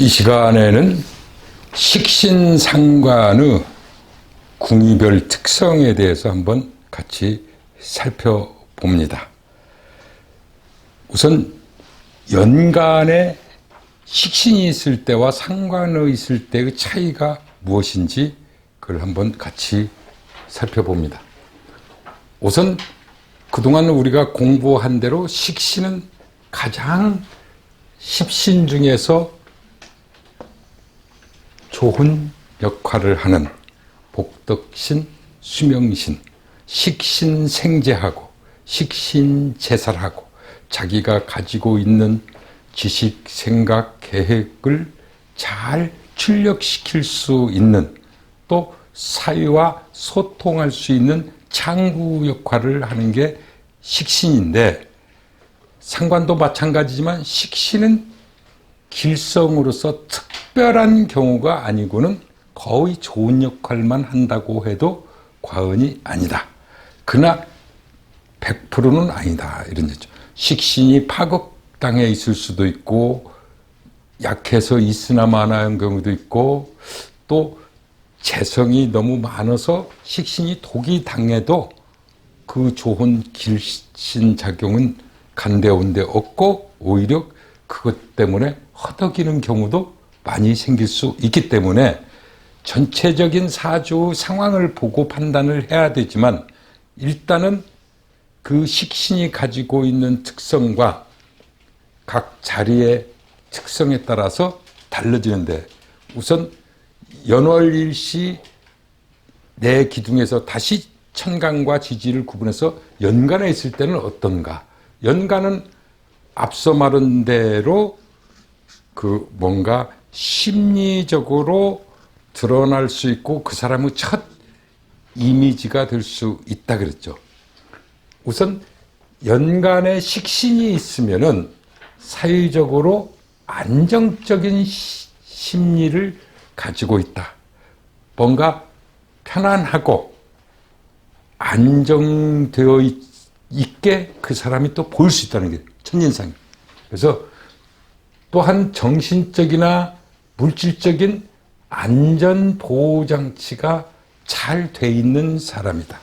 이 시간에는 식신상관의 궁위별 특성에 대해서 한번 같이 살펴봅니다. 우선 연간에 식신이 있을 때와 상관의 있을 때의 차이가 무엇인지 그걸 한번 같이 살펴봅니다. 우선 그동안 우리가 공부한 대로 식신은 가장 십신 중에서 좋은 역할을 하는 복덕신, 수명신, 식신생재하고 식신제살하고 자기가 가지고 있는 지식, 생각, 계획을 잘 출력시킬 수 있는 또 사회와 소통할 수 있는 창구 역할을 하는 게 식신인데, 상관도 마찬가지지만 식신은 길성으로서 특별한 경우가 아니고는 거의 좋은 역할만 한다고 해도 과언이 아니다. 그러나 100%는 아니다, 이런 얘기죠. 식신이 파극당해 있을 수도 있고 약해서 있으나 마나한 경우도 있고 또 재성이 너무 많아서 식신이 독이 당해도 그 좋은 길신작용은 간데온데 없고 오히려 그것 때문에 허덕이는 경우도 많이 생길 수 있기 때문에 전체적인 사주 상황을 보고 판단을 해야 되지만, 일단은 그 식신이 가지고 있는 특성과 각 자리의 특성에 따라서 달라지는데, 우선 연월일시 내 기둥에서 다시 천간과 지지를 구분해서 연간에 있을 때는 어떤가. 연간은 앞서 말한 대로 그 뭔가 심리적으로 드러날 수 있고 그 사람의 첫 이미지가 될 수 있다 그랬죠. 우선 연간에 식신이 있으면은 사회적으로 안정적인 심리를 가지고 있다. 뭔가 편안하고 안정되어 있게 그 사람이 또 보일 수 있다는 게 첫인상이에요. 그래서 또한 정신적이나 물질적인 안전 보호장치가 잘 돼 있는 사람이다.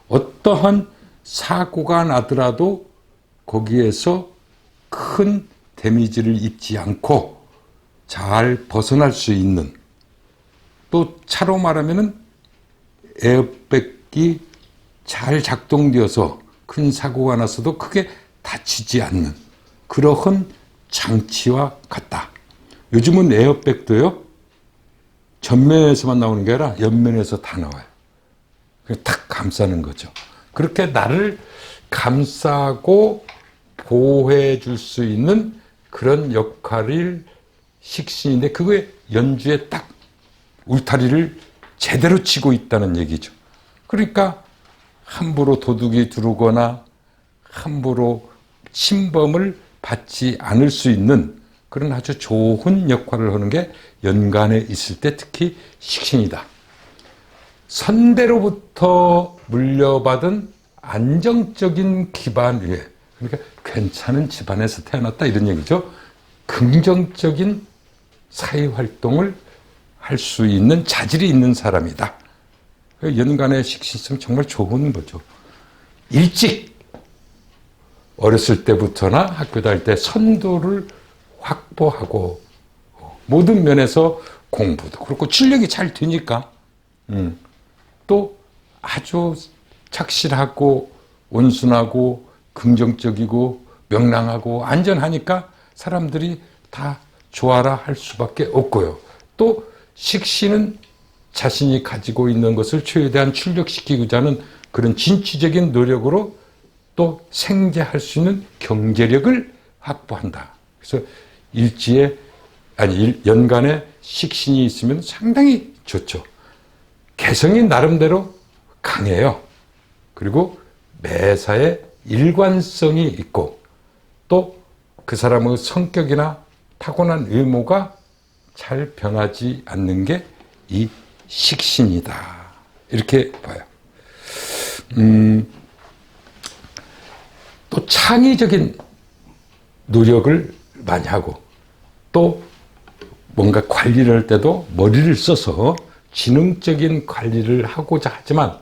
어떠한 사고가 나더라도 거기에서 큰 데미지를 입지 않고 잘 벗어날 수 있는, 또 차로 말하면은 에어백이 잘 작동되어서 큰 사고가 났어도 크게 다치지 않는 그러한 장치와 같다. 요즘은 에어백도요, 전면에서만 나오는 게 아니라 옆면에서 다 나와요. 탁 감싸는 거죠. 그렇게 나를 감싸고 보호해 줄 수 있는 그런 역할을 식신인데, 그거에 연주에 딱 울타리를 제대로 치고 있다는 얘기죠. 그러니까 함부로 도둑이 들어오거나 함부로 침범을 받지 않을 수 있는 그런 아주 좋은 역할을 하는 게 연간에 있을 때 특히 식신이다. 선대로부터 물려받은 안정적인 기반 위에, 그러니까 괜찮은 집안에서 태어났다 이런 얘기죠. 긍정적인 사회활동을 할 수 있는 자질이 있는 사람이다. 연간에 식신 있으면 정말 좋은 거죠. 일찍 어렸을 때부터나 학교 다닐 때 선도를 확보하고 모든 면에서 공부도 그렇고 출력이 잘 되니까 또 아주 착실하고 온순하고 긍정적이고 명랑하고 안전하니까 사람들이 다 좋아라 할 수밖에 없고요. 또 식신은 자신이 가지고 있는 것을 최대한 출력시키고자 하는 그런 진취적인 노력으로 또 생재할 수 있는 경제력을 확보한다. 그래서 연간에 식신이 있으면 상당히 좋죠. 개성이 나름대로 강해요. 그리고 매사에 일관성이 있고 또 그 사람의 성격이나 타고난 외모가 잘 변하지 않는 게 이 식신이다. 이렇게 봐요. 또 창의적인 노력을 많이 하고 또 뭔가 관리를 할 때도 머리를 써서 지능적인 관리를 하고자 하지만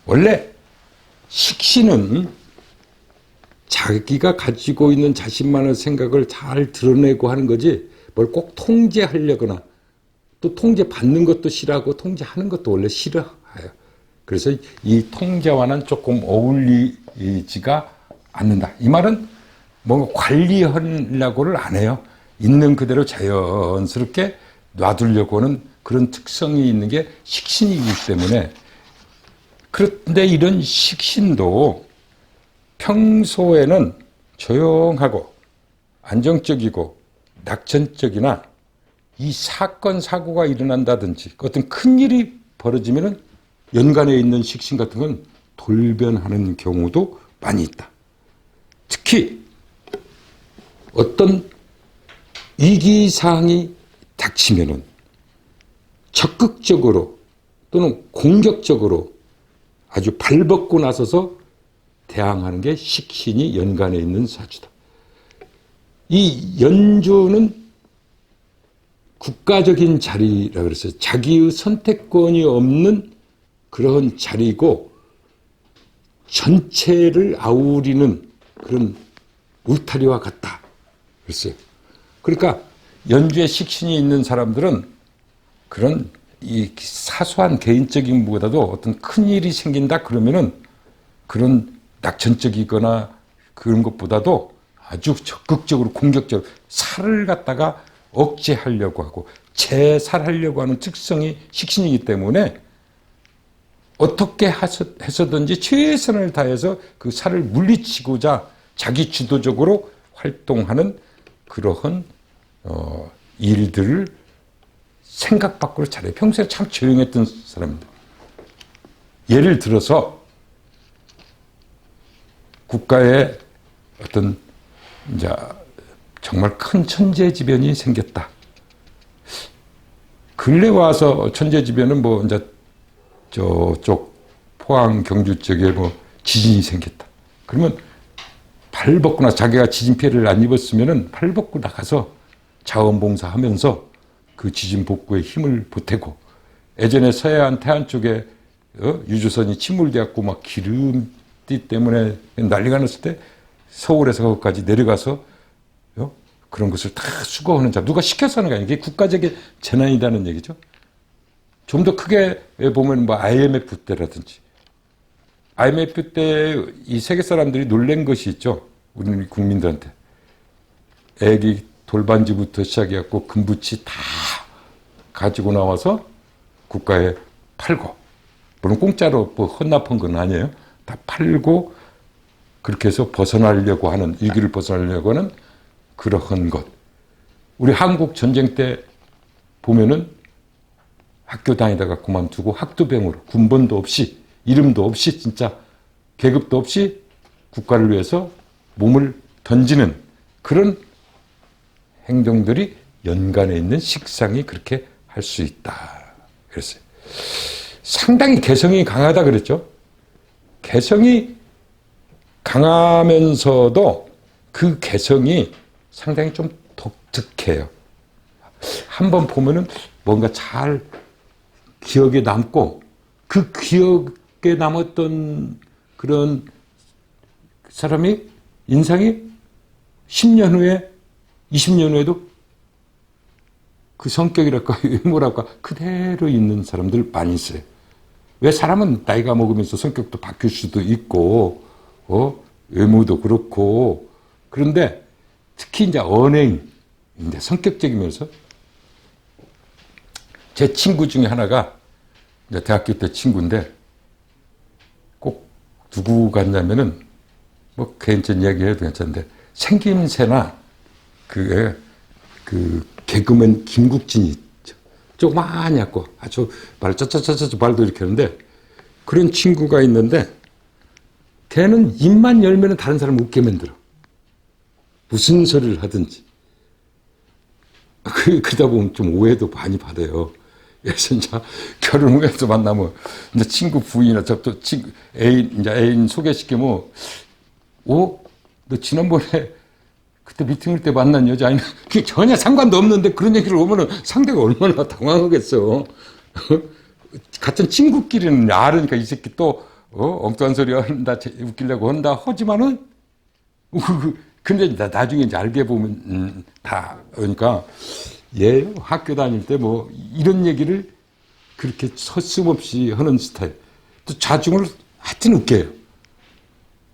원래 식신은 자기가 가지고 있는 자신만의 생각을 잘 드러내고 하는 거지 뭘 꼭 통제하려거나 또 통제받는 것도 싫어하고 통제하는 것도 원래 싫어해요. 그래서 이 통제와는 조금 어울리지가 않는다. 이 말은 뭔가 관리하려고를 안 해요. 있는 그대로 자연스럽게 놔두려고 하는 그런 특성이 있는 게 식신이기 때문에 그런데 이런 식신도 평소에는 조용하고 안정적이고 낙천적이나 이 사건 사고가 일어난다든지 어떤 큰일이 벌어지면은 연간에 있는 식신 같은 건 돌변하는 경우도 많이 있다. 특히 어떤 위기사항이 닥치면은 적극적으로 또는 공격적으로 아주 발벗고 나서서 대항하는 게 식신이 연간에 있는 사주다. 이 연주는 국가적인 자리라 그랬어요. 자기의 선택권이 없는 그런 자리고 전체를 아우리는 그런 울타리와 같다 그랬어요. 그러니까 연주에 식신이 있는 사람들은 그런 이 사소한 개인적인 것보다도 어떤 큰 일이 생긴다 그러면은 그런 낙천적이거나 그런 것보다도 아주 적극적으로 공격적으로 살을 갖다가 억제하려고 하고 재살하려고 하는 특성이 식신이기 때문에 어떻게 해서든지 최선을 다해서 그 살을 물리치고자 자기 주도적으로 활동하는 그러한 일들을 생각 밖으로 잘해요. 평소에 참 조용했던 사람입니다. 예를 들어서 국가에 어떤 이제 정말 큰 천재지변이 생겼다. 근래 와서 천재지변은 뭐 이제 저쪽 포항 경주 쪽에 뭐 지진이 생겼다. 그러면 팔 벗고 나 자기가 지진 피해를 안 입었으면은 팔 벗고 나가서 자원봉사하면서 그 지진 복구에 힘을 보태고 예전에 서해안 태안 쪽에 유조선이 침몰되었고 막 기름띠 때문에 난리가 났을 때 서울에서 거기까지 내려가서 그런 것을 다 수거하는 자 누가 시켜서 하는 게 아니에요. 이게 국가적인 재난이라는 얘기죠. 좀 더 크게 보면 뭐 IMF 때라든지 IMF 때 이 세계 사람들이 놀란 것이 있죠. 우리 국민들한테 애기 돌반지부터 시작해갖고 금붙이 다 가지고 나와서 국가에 팔고 물론 공짜로 뭐 헌납한 건 아니에요. 다 팔고 그렇게 해서 벗어나려고 하는 위기를 벗어나려고 하는 그러한 것. 우리 한국 전쟁 때 보면은 학교 다니다가 그만두고 학도병으로 군번도 없이 이름도 없이 진짜 계급도 없이 국가를 위해서 몸을 던지는 그런 행동들이 연간에 있는 식상이 그렇게 할 수 있다. 그랬어요. 상당히 개성이 강하다 그랬죠. 개성이 강하면서도 그 개성이 상당히 좀 독특해요. 한번 보면은 뭔가 잘 기억에 남고 그 기억에 남았던 그런 사람이 인상이 10년 후에 20년 후에도 그 성격이랄까 외모랄까 그대로 있는 사람들 많이 있어요. 왜 사람은 나이가 먹으면서 성격도 바뀔 수도 있고 외모도 그렇고 그런데 특히 이제 언행 이제 성격적이면서 제 친구 중에 하나가 이제 대학교 때 친구인데 꼭 누구 같냐면은 뭐 개인적인 얘기해도 괜찮은데 생김새나 그 개그맨 김국진이 있죠. 조그마한 얕고 아주 말 짜짜짜짜 말도 이렇게 하는데 그런 친구가 있는데 걔는 입만 열면은 다른 사람 웃게 만들어. 무슨 소리를 하든지. 그러다 보면 좀 오해도 많이 받아요. 그래서 이제 결혼 후에서 만나면 이제 친구 부인이나 저또 친구 애인 소개시키면 너 지난번에 그때 미팅할 때 만난 여자아이는 그게 전혀 상관도 없는데 그런 얘기를 오면은 상대가 얼마나 당황하겠어. 같은 친구끼리는 알으니까 이 새끼 또 엉뚱한 소리 한다, 웃기려고 한다 하지만은 근데 나중에 이제 알게 보면 다 그러니까 얘 학교 다닐 때 뭐 이런 얘기를 그렇게 서슴없이 하는 스타일. 또 자중을 하여튼 웃겨요.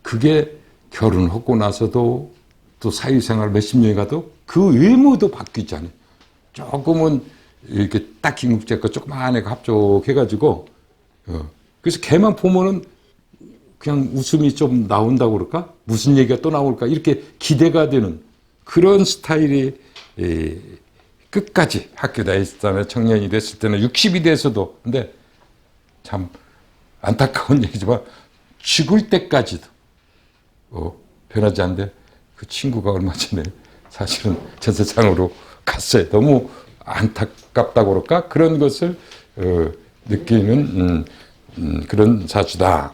그게 결혼하고 나서도 또 사회생활 몇십 년이 가도 그 외모도 바뀌지 않아요. 조금은 이렇게 딱 김국재 거 조그만 애가 합족해가지고 그래서 걔만 보면은 그냥 웃음이 좀 나온다고 그럴까? 무슨 얘기가 또 나올까? 이렇게 기대가 되는 그런 스타일이 끝까지 학교 다닐 때나 청년이 됐을 때는 60이 돼서도 근데 참 안타까운 얘기지만 죽을 때까지도 변하지 않는데 그 친구가 얼마 전에 사실은 저 세상으로 갔어요. 너무 안타깝다고 그럴까? 그런 것을 느끼는 그런 사주다.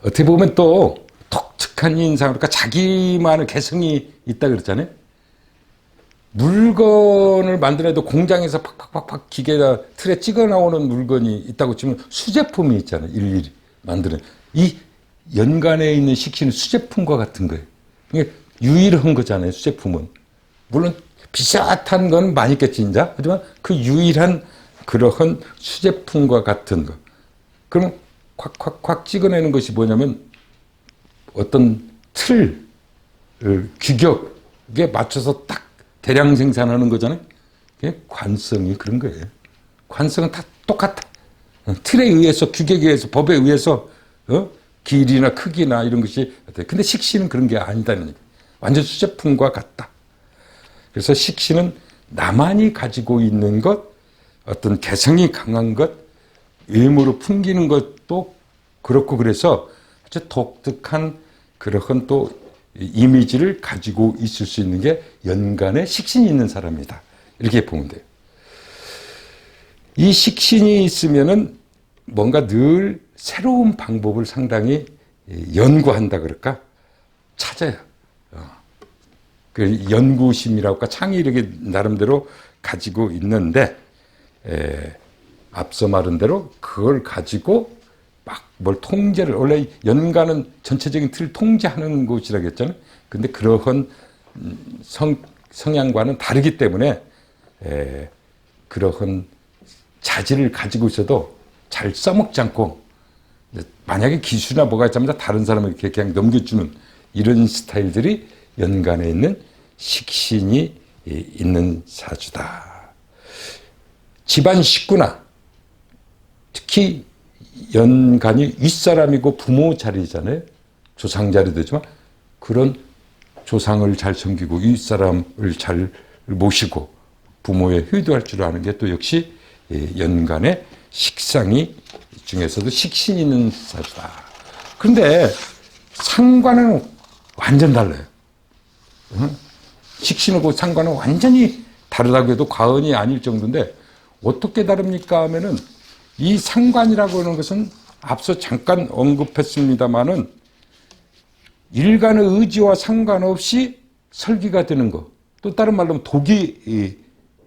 어떻게 보면 또 독특한 인상, 그러니까 자기만의 개성이 있다 그랬잖아요. 물건을 만들어도 공장에서 팍팍팍팍 기계나 틀에 찍어 나오는 물건이 있다고 치면 수제품이 있잖아요. 일일이 만드는. 이 연간에 있는 식신은 수제품과 같은 거예요. 이게 유일한 거잖아요. 수제품은. 물론 비슷한 건 많이 있겠지, 인자. 하지만 그 유일한 그러한 수제품과 같은 거. 그럼 콱콱콱 찍어내는 것이 뭐냐면 어떤 틀, 규격에 맞춰서 딱 대량 생산하는 거잖아요. 그게 관성이 그런 거예요. 관성은 다 똑같아. 틀에 의해서, 규격에 의해서, 법에 의해서 길이나 크기나 이런 것이 근데 식신은 그런 게 아니다는 얘기예요. 완전 수제품과 같다. 그래서 식신은 나만이 가지고 있는 것, 어떤 개성이 강한 것, 외모로 풍기는 것도 그렇고 그래서 아주 독특한 그런 또 이미지를 가지고 있을 수 있는 게 연간에 식신이 있는 사람이다. 이렇게 보면 돼요. 이 식신이 있으면은 뭔가 늘 새로운 방법을 상당히 연구한다 그럴까? 찾아요. 그 연구심이라고 할까? 창의력이 나름대로 가지고 있는데 앞서 말한 대로 그걸 가지고 막 뭘 통제를 원래 연간은 전체적인 틀을 통제하는 곳이라고 했잖아요. 근데 그러한 성향과는 다르기 때문에 그러한 자질을 가지고 있어도 잘 써먹지 않고 만약에 기술이나 뭐가 있자면 다른 사람에게 그냥 넘겨주는 이런 스타일들이 연간에 있는 식신이 있는 사주다. 집안 식구나 특히 연간이 윗사람이고 부모 자리잖아요. 조상 자리도 되지만 그런 조상을 잘 섬기고 윗사람을 잘 모시고 부모의 효도할 줄 아는 게 또 역시 연간의 식상이 중에서도 식신이 있는 사주다. 그런데 상관은 완전 달라요. 식신하고 상관은 완전히 다르다고 해도 과언이 아닐 정도인데 어떻게 다릅니까 하면은 이 상관이라고 하는 것은 앞서 잠깐 언급했습니다마는 일간의 의지와 상관없이 설기가 되는 거. 또 다른 말로 하면 독이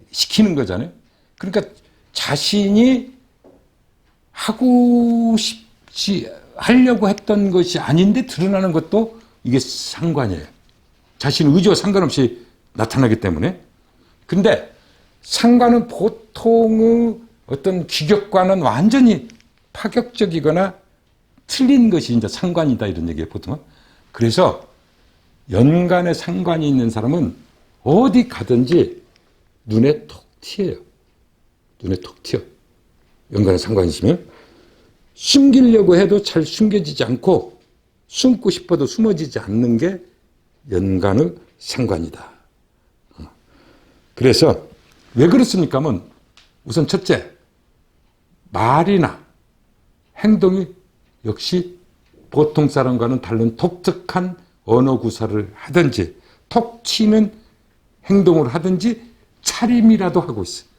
시키는 거잖아요. 그러니까 자신이 하고 싶지 하려고 했던 것이 아닌데 드러나는 것도 이게 상관이에요. 자신의 의지와 상관없이 나타나기 때문에. 근데 상관은 보통의 어떤 규격과는 완전히 파격적이거나 틀린 것이 이제 상관이다 이런 얘기예요, 보통은. 그래서 연간에 상관이 있는 사람은 어디 가든지 눈에 톡 튀어요. 눈에 톡 튀어. 연간에 상관이 있으면 숨기려고 해도 잘 숨겨지지 않고 숨고 싶어도 숨어지지 않는 게 연간의 상관이다. 그래서 왜 그렇습니까? 하면 우선 첫째, 말이나 행동이 역시 보통 사람과는 다른 독특한 언어 구사를 하든지 톡 튀는 행동을 하든지 차림이라도 하고 있어요.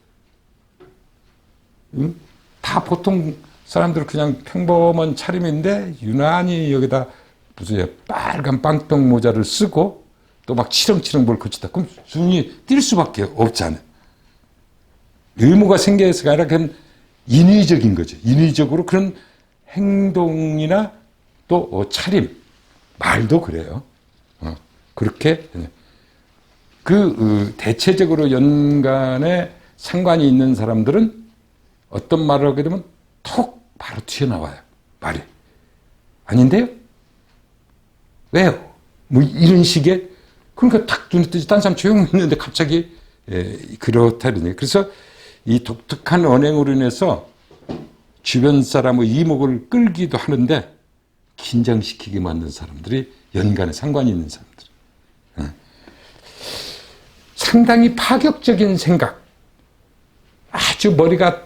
다 보통 사람들은 그냥 평범한 차림인데 유난히 여기다 무슨 빨간 빵떡 모자를 쓰고 또 막 치렁치렁 뭘 거치다. 그럼 눈이 띌 수밖에 없잖아요. 의무가 생겨서가 아니라 그냥 인위적인 거죠. 인위적으로 그런 행동이나 또 차림, 말도 그래요. 그렇게 대체적으로 연간에 상관이 있는 사람들은 어떤 말을 하게 되면 톡 바로 튀어나와요. 말이. 아닌데요? 왜요? 뭐 이런 식의, 그러니까 탁 눈에 뜨지. 딴 사람 조용히 있는데 갑자기 그렇다 이러니. 그래서 이 독특한 언행으로 인해서 주변 사람의 이목을 끌기도 하는데 긴장시키게 만든 사람들이 연간에 상관이 있는 사람들. 상당히 파격적인 생각, 아주 머리가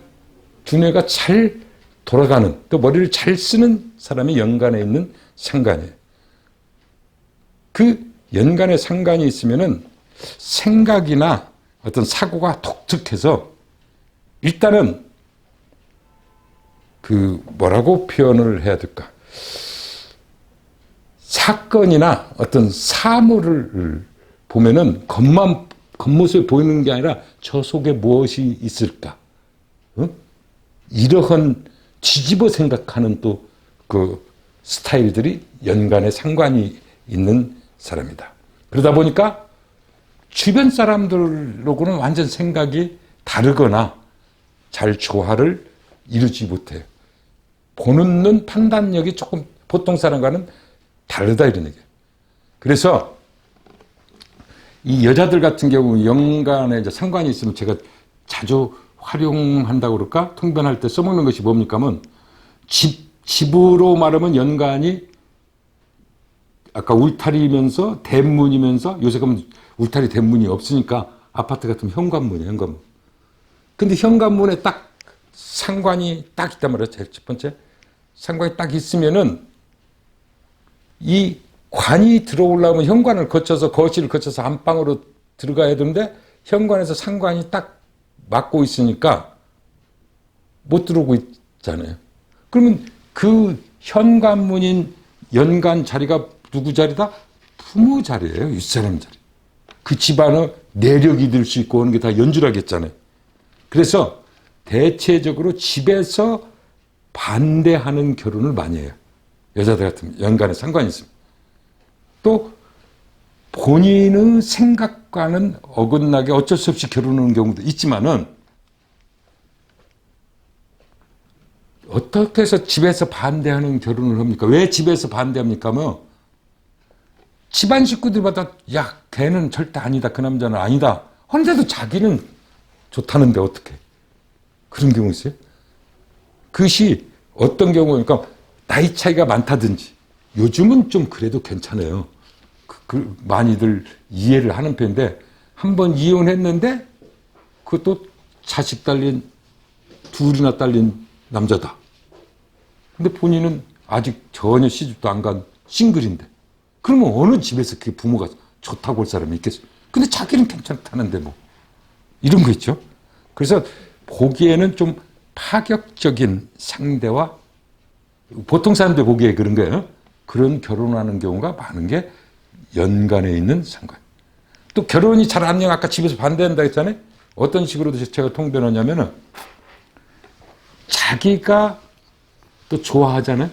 두뇌가 잘 돌아가는, 또 머리를 잘 쓰는 사람이 연간에 있는 상관이에요. 그 연간에 상관이 있으면은 생각이나 어떤 사고가 독특해서 일단은 뭐라고 표현을 해야 될까? 사건이나 어떤 사물을 보면은 겉모습에 보이는 게 아니라 저 속에 무엇이 있을까? 이러한 뒤집어 생각하는 또 그 스타일들이 연간에 상관이 있는 사람이다. 그러다 보니까 주변 사람들하고는 완전 생각이 다르거나 잘 조화를 이루지 못해요. 보는 눈 판단력이 조금 보통 사람과는 다르다 이런 얘기예요. 그래서 이 여자들 같은 경우 연간에 이제 상관이 있으면 제가 자주 활용한다고 그럴까? 통변할 때 써먹는 것이 뭡니까? 하면 집으로 말하면 연간이 아까 울타리면서 대문이면서, 요새 가면 울타리 대문이 없으니까 아파트 같으면 현관문이에요, 현관문. 근데 현관문에 딱 상관이 딱 있단 말이에요. 제일 첫 번째. 상관이 딱 있으면은 이 관이 들어오려면 현관을 거쳐서, 거실을 거쳐서 안방으로 들어가야 되는데 현관에서 상관이 딱 막고 있으니까 못 들어오고 있잖아요. 그러면 그 현관문인 연간 자리가 누구 자리다? 부모 자리예요. 윗사람 자리. 그 집안의 내력이 될 수 있고 하는 게 다 연주라겠잖아요. 그래서 대체적으로 집에서 반대하는 결혼을 많이 해요. 여자들 같으면 연간에 상관이 있습니다. 또 본인의 생각과는 어긋나게 어쩔 수 없이 결혼하는 경우도 있지만은, 어떻게 해서 집에서 반대하는 결혼을 합니까? 왜 집에서 반대합니까? 뭐 집안 식구들마다 야, 걔는 절대 아니다, 그 남자는 아니다 하는데도 자기는 좋다는데 어떻게 그런 경우 있어요? 그것이 어떤 경우니까 나이 차이가 많다든지, 요즘은 좀 그래도 괜찮아요. 많이들 이해를 하는 편인데, 한번 이혼했는데 그것도 자식 딸린, 둘이나 딸린 남자다. 근데 본인은 아직 전혀 시집도 안 간 싱글인데, 그러면 어느 집에서 그게 부모가 좋다고 할 사람이 있겠어요? 근데 자기는 괜찮다는데 뭐 이런 거 있죠. 그래서 보기에는 좀 파격적인 상대와, 보통 사람들 보기에 그런 거예요. 그런 결혼하는 경우가 많은 게 연간에 있는 상관. 또 결혼이 잘 안 되면 아까 집에서 반대한다 했잖아요. 어떤 식으로 제가 통변하냐면은, 자기가 또 좋아하잖아요.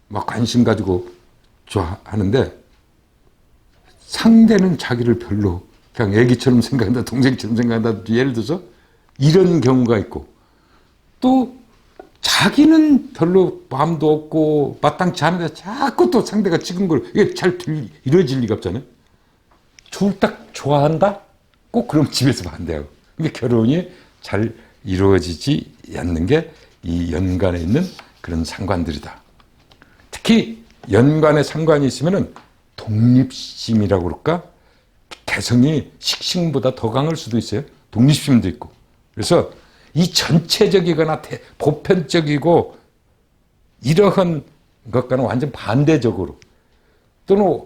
막 관심 가지고 좋아하는데 상대는 자기를 별로 그냥 애기처럼 생각한다, 동생처럼 생각한다. 예를 들어서 이런 경우가 있고, 또 자기는 별로 마음도 없고 마땅치 않은데 자꾸 또 상대가 찍은 걸, 이게 잘 이루어질 리가 없잖아요. 둘 딱 좋아한다? 꼭 그럼 집에서 반대하고. 이게 결혼이 잘 이루어지지 않는 게 이 연간에 있는 그런 상관들이다. 특히 연간에 상관이 있으면은 독립심이라고 그럴까? 개성이 식신보다 더 강할 수도 있어요. 독립심도 있고. 그래서 이 전체적이거나 보편적이고 이러한 것과는 완전 반대적으로, 또는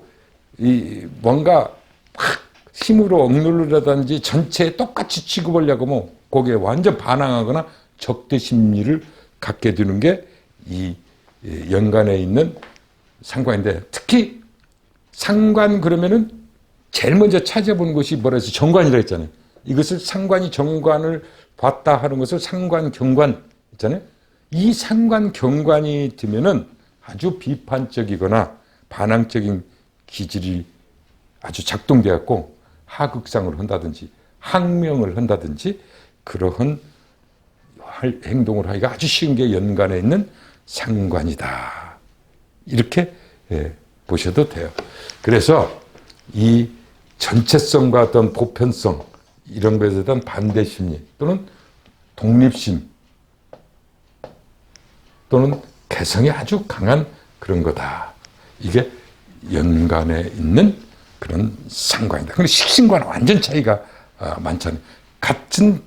이 뭔가 확 힘으로 억누르라든지 전체에 똑같이 취급하려고 하면 거기에 완전 반항하거나 적대 심리를 갖게 되는 게 이 연간에 있는 상관인데, 특히 상관 그러면은 제일 먼저 찾아보는 것이 뭐라 해서 정관이라 했잖아요. 이것을 상관이 정관을 봤다 하는 것을 상관, 경관 있잖아요. 이 상관, 경관이 되면은 아주 비판적이거나 반항적인 기질이 아주 작동되어 갖고 하극상을 한다든지 항명을 한다든지 그러한 행동을 하기가 아주 쉬운 게 연간에 있는 상관이다. 이렇게 보셔도 돼요. 그래서 이 전체성과 어떤 보편성 이런 것에 대한 반대심리 또는 독립심 또는 개성이 아주 강한 그런 거다. 이게 연간에 있는 그런 상관이다. 근데 식신과는 완전 차이가 많잖아요. 같은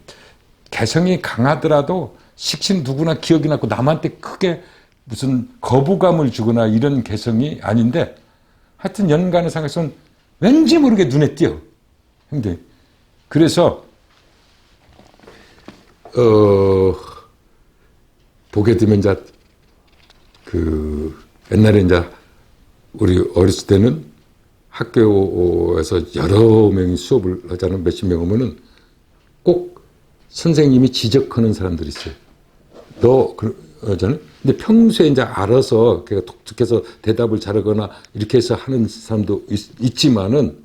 개성이 강하더라도 식신 누구나 기억이 나고 남한테 크게 무슨 거부감을 주거나 이런 개성이 아닌데 하여튼 연간의 상에서는 왠지 모르게 눈에 띄어. 형님. 그래서 보게 되면 이제 옛날에 이제 우리 어렸을 때는 학교에서 여러 명이 수업을 하잖아요. 몇십 명 오면은 꼭 선생님이 지적하는 사람들이 있어요. 저는 근데 평소에 이제 알아서 독특해서 대답을 잘하거나 이렇게 해서 하는 사람도 있지만은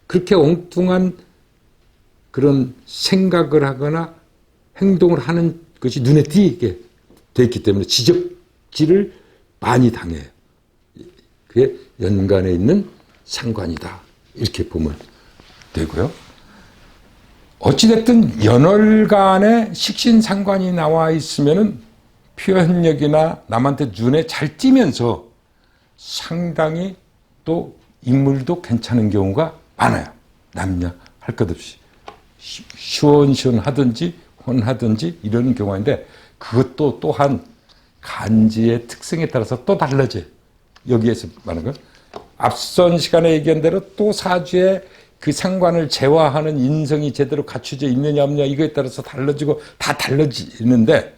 그렇게 엉뚱한 그런 생각을 하거나 행동을 하는 것이 눈에 띄게 돼 있기 때문에 지적질을 많이 당해요. 그게 연간에 있는 상관이다. 이렇게 보면 되고요. 어찌됐든 연월간에 식신상관이 나와 있으면은 표현력이나 남한테 눈에 잘 띄면서 상당히 또 인물도 괜찮은 경우가 많아요. 남녀 할 것 없이. 시원시원하든지 혼하든지 이런 경우인데 그것도 또한 간지의 특성에 따라서 또 달라져요. 여기에서 말하는 건 앞선 시간에 얘기한 대로 또 사주에 그 상관을 제화하는 인성이 제대로 갖춰져 있느냐 없느냐 이거에 따라서 달라지고 다 달라지는데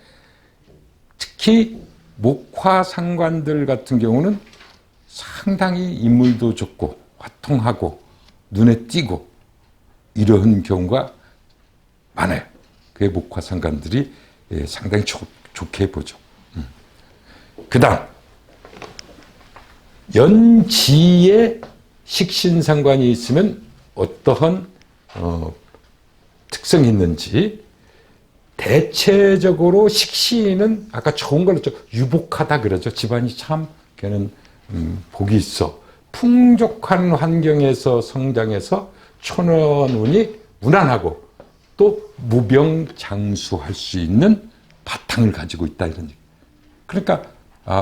특히 목화 상관들 같은 경우는 상당히 인물도 좋고 화통하고 눈에 띄고 이런 경우가 많아요. 그게 목화 상관들이 상당히 좋게 보죠. 그 다음 연지에 식신상관이 있으면 어떠한 특성이 있는지 대체적으로 식신은 아까 좋은 걸로 유복하다 그러죠. 집안이 참 걔는 복이 있어. 풍족한 환경에서 성장해서 초년운이 무난하고 또 무병장수할 수 있는 바탕을 가지고 있다 이런 얘기. 그러니까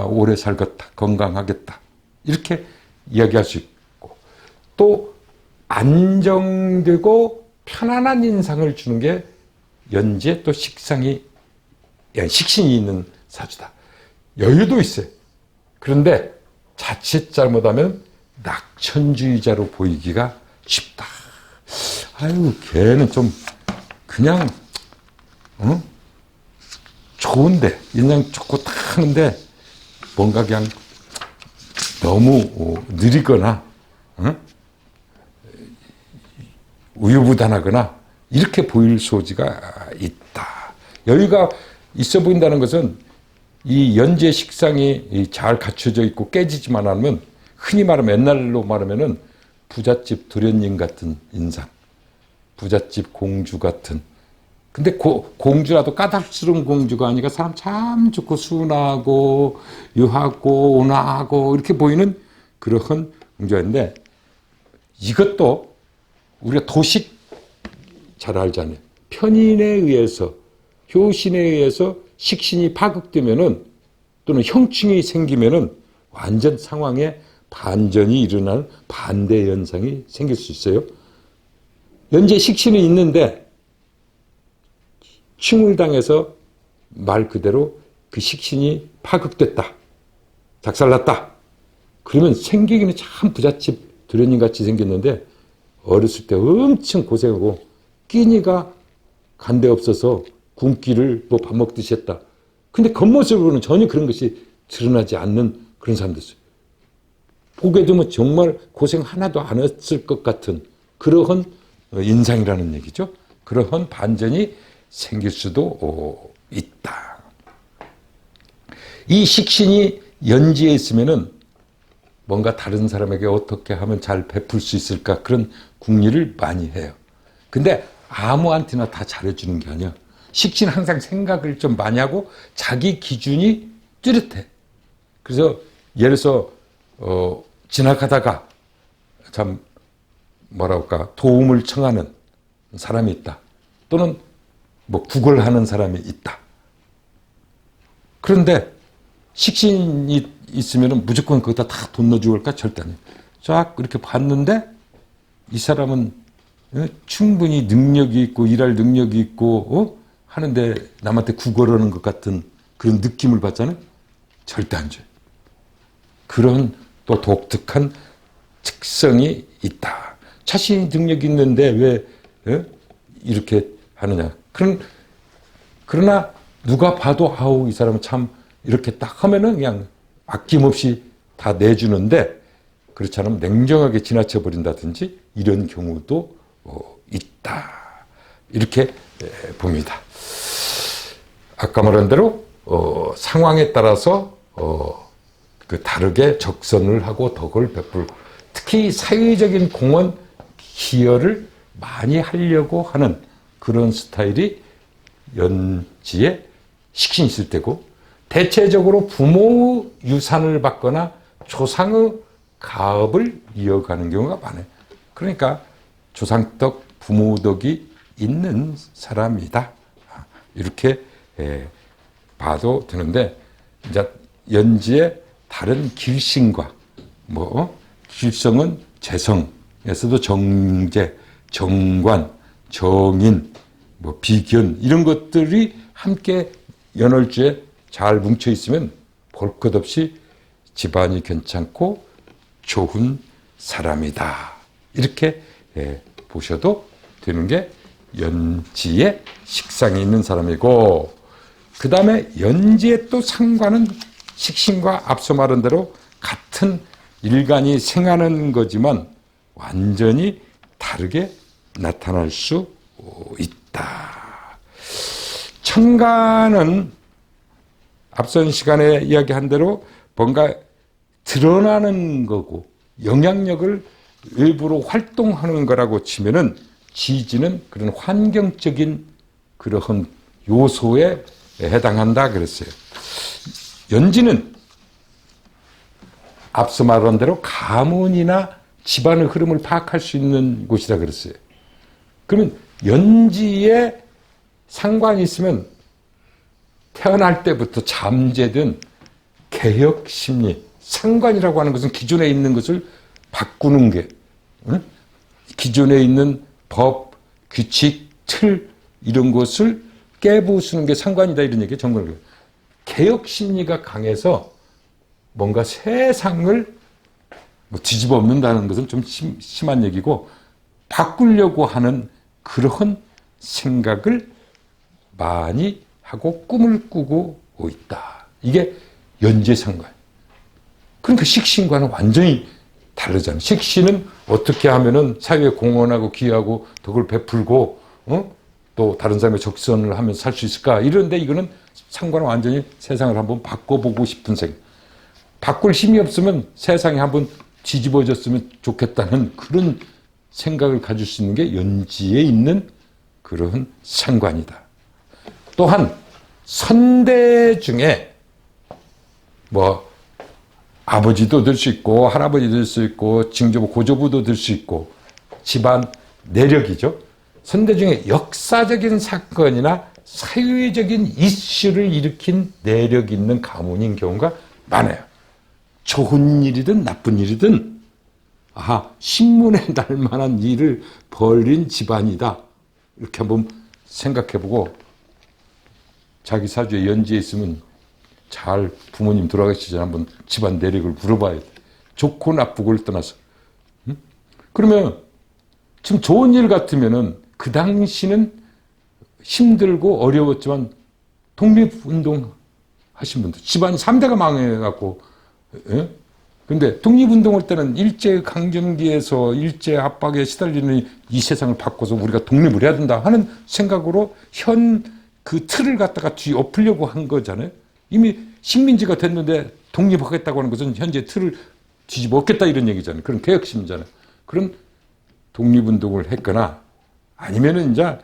오래 살겠다, 건강하겠다 이렇게 이야기할 수 있고 또 안정되고 편안한 인상을 주는 게 연지에 또 식신이 있는 사주다. 여유도 있어요. 그런데 자칫 잘못하면 낙천주의자로 보이기가 쉽다. 아유, 걔는 좀 그냥 좋은데 인상 좋고 다 하는데 뭔가 그냥 너무 느리거나 우유부단하거나 이렇게 보일 소지가 있다. 여유가 있어 보인다는 것은 이 연지의 식상이 잘 갖춰져 있고 깨지지만 않으면 흔히 말하면 옛날로 말하면은 부잣집 도련님 같은 인상, 부잣집 공주 같은. 근데 공주라도 까다스러운 공주가 아니라 사람 참 좋고 순하고 유하고 온화하고 이렇게 보이는 그런 공주였는데 이것도 우리가 도식 잘 알잖아요. 편인에 의해서 효신에 의해서 식신이 파극되면은 또는 형충이 생기면은 완전 상황에 반전이 일어나는 반대 현상이 생길 수 있어요. 연재 식신이 있는데 충을 당해서 말 그대로 그 식신이 파극됐다. 작살났다. 그러면 생기기는 참 부잣집 도련님 같이 생겼는데 어렸을 때 엄청 고생하고 끼니가 간데 없어서 굶기를 뭐 밥 먹듯이 했다. 근데 겉모습으로는 전혀 그런 것이 드러나지 않는 그런 사람도 있어요. 보게 되면 정말 고생 하나도 안 했을 것 같은 그러한 인상이라는 얘기죠. 그러한 반전이 생길 수도 있다. 이 식신이 연지에 있으면은 뭔가 다른 사람에게 어떻게 하면 잘 베풀 수 있을까 그런 궁리를 많이 해요. 근데 아무한테나 다 잘해주는 게 아니야. 식신은 항상 생각을 좀 많이 하고 자기 기준이 뚜렷해. 그래서 예를 들어서 지나가다가 참 뭐라 할까 도움을 청하는 사람이 있다. 또는 뭐 구걸하는 사람이 있다. 그런데 식신이 있으면 무조건 거기다 다 돈 넣어주고 할까? 절대 아니에요. 쫙 이렇게 봤는데 이 사람은 충분히 능력이 있고 일할 능력이 있고 하는데 남한테 구걸하는 것 같은 그런 느낌을 받잖아요. 절대 안 줘요. 그런 또 독특한 특성이 있다. 자신이 능력이 있는데 왜 이렇게 하느냐. 그러나 누가 봐도 아우 이 사람은 참 이렇게 딱 하면은 그냥 아낌없이 다 내주는데 그렇지 않으면 냉정하게 지나쳐 버린다든지 이런 경우도 있다. 이렇게 봅니다. 아까 말한 대로 상황에 따라서 그 다르게 적선을 하고 덕을 베풀고 특히 사회적인 공헌 기여를 많이 하려고 하는 그런 스타일이 연지에 식신이 있을 때고 대체적으로 부모의 유산을 받거나 조상의 가업을 이어가는 경우가 많아요. 그러니까 조상덕, 부모덕이 있는 사람이다. 이렇게 봐도 되는데 이제 연지의 다른 길신과 길성은 재성에서도 정제, 정관, 정인, 비견 이런 것들이 함께 연월주에 잘 뭉쳐 있으면 볼 것 없이 집안이 괜찮고 좋은 사람이다. 이렇게 보셔도 되는 게 연지에 식상이 있는 사람이고 그 다음에 연지에 또 상관은 식신과 앞서 말한 대로 같은 일간이 생하는 거지만 완전히 다르게 나타날 수 있다. 천간은 앞선 시간에 이야기한 대로 뭔가 드러나는 거고 영향력을 일부러 활동하는 거라고 치면은 지지는 그런 환경적인 그러한 요소에 해당한다 그랬어요. 연지는 앞서 말한 대로 가문이나 집안의 흐름을 파악할 수 있는 곳이라 그랬어요. 그러면 연지에 상관이 있으면 태어날 때부터 잠재된 개혁 심리, 상관이라고 하는 것은 기존에 있는 것을 바꾸는 게, 기존에 있는 법, 규칙, 틀 이런 것을 깨부수는 게 상관이다 이런 얘기예요. 정말 개혁 심리가 강해서 뭔가 세상을 뒤집어 엎는다는 것은 좀 심한 얘기고 바꾸려고 하는 그런 생각을 많이 하고 꿈을 꾸고 있다. 이게 연재상관. 그러니까 식신과는 완전히 다르잖아요. 식신은 어떻게 하면은 사회에 공헌하고 기여하고 덕을 베풀고 또 다른 사람의 적선을 하면서 살 수 있을까? 이런데 이거는 상관은 완전히 세상을 한번 바꿔보고 싶은 생각. 바꿀 힘이 없으면 세상이 한번 뒤집어졌으면 좋겠다는 그런 생각을 가질 수 있는 게 연지에 있는 그런 상관이다. 또한 선대 중에 아버지도 될 수 있고 할아버지도 될 수 있고 증조부 고조부도 될 수 있고 집안 내력이죠. 선대 중에 역사적인 사건이나 사회적인 이슈를 일으킨 내력 있는 가문인 경우가 많아요. 좋은 일이든 나쁜 일이든 신문에 날 만한 일을 벌인 집안이다. 이렇게 한번 생각해보고 자기 사주에 연지에 있으면 잘 부모님 돌아가시기 전에 한번 집안 내력을 물어봐야 돼. 좋고 나쁘고를 떠나서. 그러면 지금 좋은 일 같으면은 그 당시는 힘들고 어려웠지만 독립운동 하신 분들, 집안 3대가 망해갖고 근데 독립운동할 때는 일제 강점기에서 일제 압박에 시달리는 이 세상을 바꿔서 우리가 독립을 해야 된다 하는 생각으로 현 그 틀을 갖다가 뒤엎으려고 한 거잖아요. 이미 식민지가 됐는데 독립하겠다고 하는 것은 현재 틀을 뒤집어 엎겠다 이런 얘기잖아요. 그런 개혁심이잖아요. 그런 독립운동을 했거나 아니면은 이제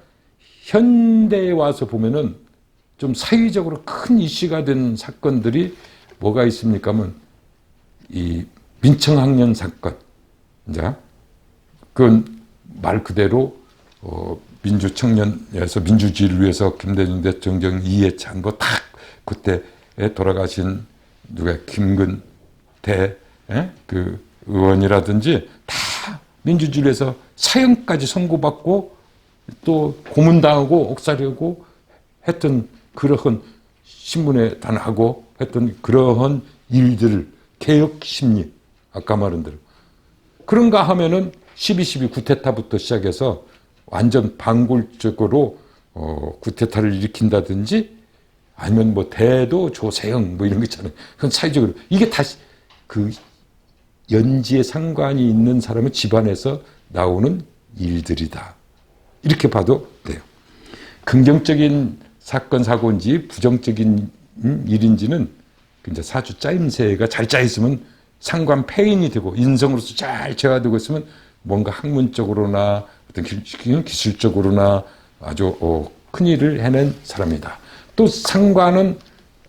현대에 와서 보면은 좀 사회적으로 큰 이슈가 된 사건들이 뭐가 있습니까? 하면 이 민청학년 사건. 이제 그건 말 그대로 민주청년에서 민주주의를 위해서 김대중 대통령, 이해찬 뭐 딱 그때에 돌아가신 누가 김근태 그 의원이라든지 다 민주주의를 위해서 사형까지 선고받고 또 고문당하고 옥살이하고 했던 그러한 신문에 단하고 했던 그러한 일들을 개혁 심리 아까 말한 대로 그런가 하면은 12.12 구테타부터 시작해서 완전 반골적으로 구테타를 일으킨다든지 아니면 뭐 대도 조세형 뭐 이런 거 있잖아요. 그건 사회적으로 이게 다시 그 연지에 상관이 있는 사람의 집안에서 나오는 일들이다. 이렇게 봐도 돼요. 긍정적인 사건 사고인지 부정적인 일인지는 이제 사주 짜임새가 잘 짜있으면 상관 폐인이 되고 인성으로서 잘 재화되고 있으면 뭔가 학문적으로나 어떤 기술적으로나 아주 큰 일을 해낸 사람이다. 또 상관은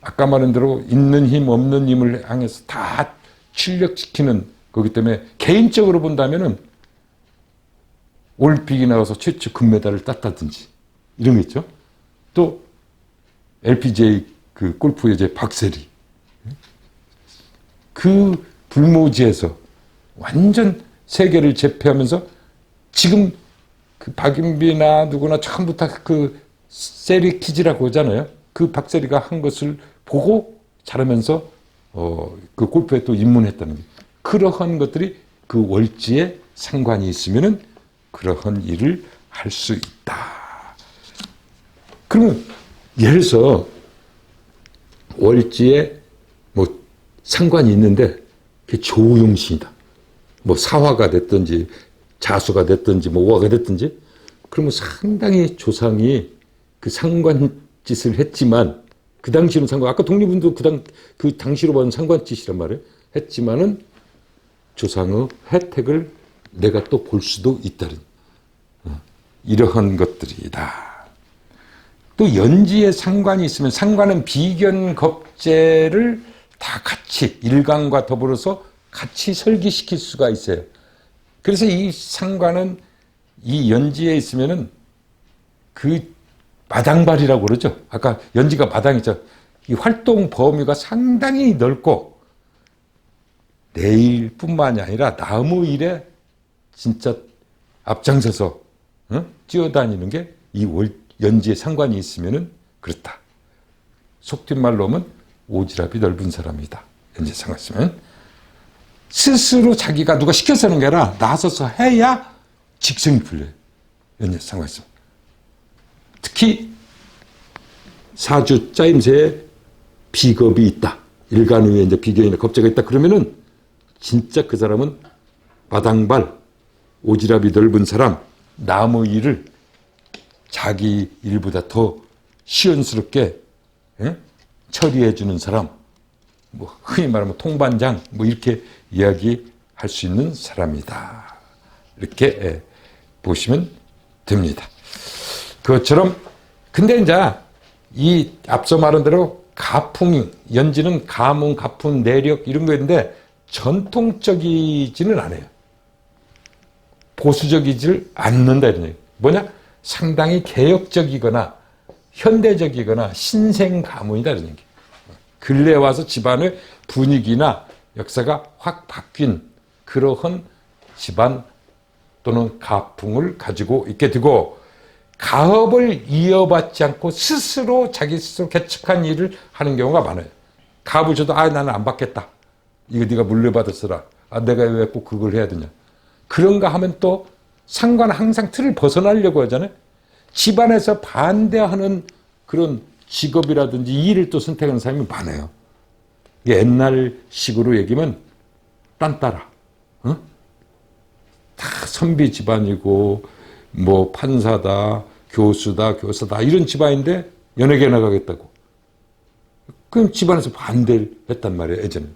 아까 말한 대로 있는 힘 없는 힘을 향해서 다 출력시키는 거기 때문에 개인적으로 본다면은 올림픽에 나가서 최초 금메달을 땄다든지 이런 거 있죠. 또 LPGA 그 골프 여제 박세리 그 불모지에서 완전 세계를 제패하면서 지금 그 박인비나 누구나 전부 다 그 세리 키즈라고 하잖아요. 그 박세리가 한 것을 보고 자라면서 그 골프에 또 입문했다는 게 그러한 것들이 그 월지에 상관이 있으면은 그러한 일을 할 수 있다. 그러면 예를 들어서 월지에 뭐 상관이 있는데 그게 조용신이다. 뭐 사화가 됐든지 자수가 됐든지 뭐 오화가 됐든지 그러면 상당히 조상이 그 상관짓을 했지만 그 당시는 상관 아까 독립운동 그 당시로 보는 상관짓이란 말이에요. 했지만은 조상의 혜택을 내가 또 볼 수도 있다는 이러한 것들이다. 또 연지에 상관이 있으면 상관은 비견겁재를 다 같이 일간과 더불어서 같이 설기시킬 수가 있어요. 그래서 이 상관은 이 연지에 있으면은 그 마당발이라고 그러죠. 아까 연지가 마당이죠. 이 활동 범위가 상당히 넓고 내일뿐만이 아니라 나무 일에 진짜 앞장서서 뛰어다니는 게 이 연지에 상관이 있으면은 그렇다. 속된 말로 하면 오지랖이 넓은 사람이다. 연지에 상관 있으면 스스로 자기가 누가 시켜서 하는 게 아니라 나서서 해야 직성이 풀려요. 연지에 상관 있으면. 특히 사주 짜임새에 비겁이 있다. 일간 위에 이제 비견이나 겁재가 있다. 그러면은 진짜 그 사람은 마당발, 오지랖이 넓은 사람, 남의 일을 자기 일보다 더 시원스럽게 처리해 주는 사람, 뭐 흔히 말하면 통반장, 뭐 이렇게 이야기할 수 있는 사람이다. 이렇게 보시면 됩니다. 그것처럼 근데 이제 이 앞서 말한 대로 가풍이 연지는 가문, 가풍, 내력 이런 거였는데 전통적이지는 않아요. 보수적이질 않는다 이런 얘기. 뭐냐? 상당히 개혁적이거나 현대적이거나 신생 가문이다 이런 얘기. 근래 와서 집안의 분위기나 역사가 확 바뀐 그러한 집안 또는 가풍을 가지고 있게 되고 가업을 이어받지 않고 스스로 자기 스스로 개척한 일을 하는 경우가 많아요. 가업을 줘도 나는 안 받겠다. 이거 네가 물려받았어라. 내가 왜 꼭 그걸 해야 되냐. 그런가 하면 또 상관 항상 틀을 벗어나려고 하잖아요. 집안에서 반대하는 그런 직업이라든지 일을 또 선택하는 사람이 많아요. 옛날식으로 얘기하면 딴따라, 어? 다 선비 집안이고 뭐 판사다, 교수다, 교사다 이런 집안인데 연예계 나가겠다고. 그럼 집안에서 반대를 했단 말이에요. 예전에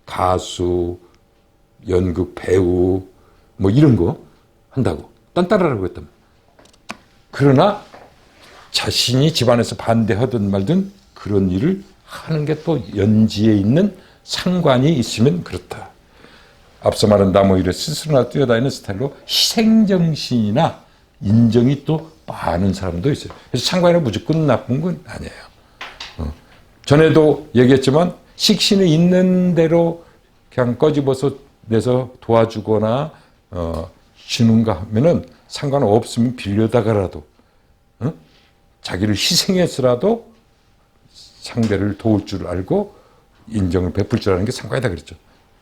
가수, 연극 배우 뭐 이런 거 한다고 딴따라라고 했단 말이에요. 그러나 자신이 집안에서 반대하든 말든 그런 일을 하는 게 또 연지에 있는 상관이 있으면 그렇다. 앞서 말한 나무 위에 스스로나 뛰어다니는 스타일로 희생정신이나 인정이 또 많은 사람도 있어요. 그래서 상관이 무조건 나쁜 건 아니에요. 전에도 얘기했지만 식신이 있는 대로 그냥 꺼집어서 내서 도와주거나 주는가 하면은 상관없으면 빌려다가라도 자기를 희생해서라도 상대를 도울 줄 알고 인정을 베풀 줄 아는 게 상관이다 그랬죠.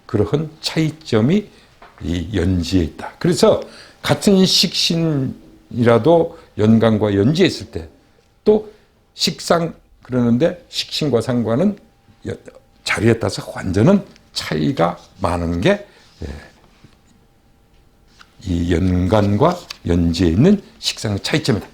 그러한 차이점이 이 연지에 있다. 그래서 같은 식신이라도 연간과 연지에 있을 때 또 식상 그러는데 식신과 상관은 자리에 따라서 완전한 차이가 많은 게 이 연간과 연지에 있는 식상의 차이점이다.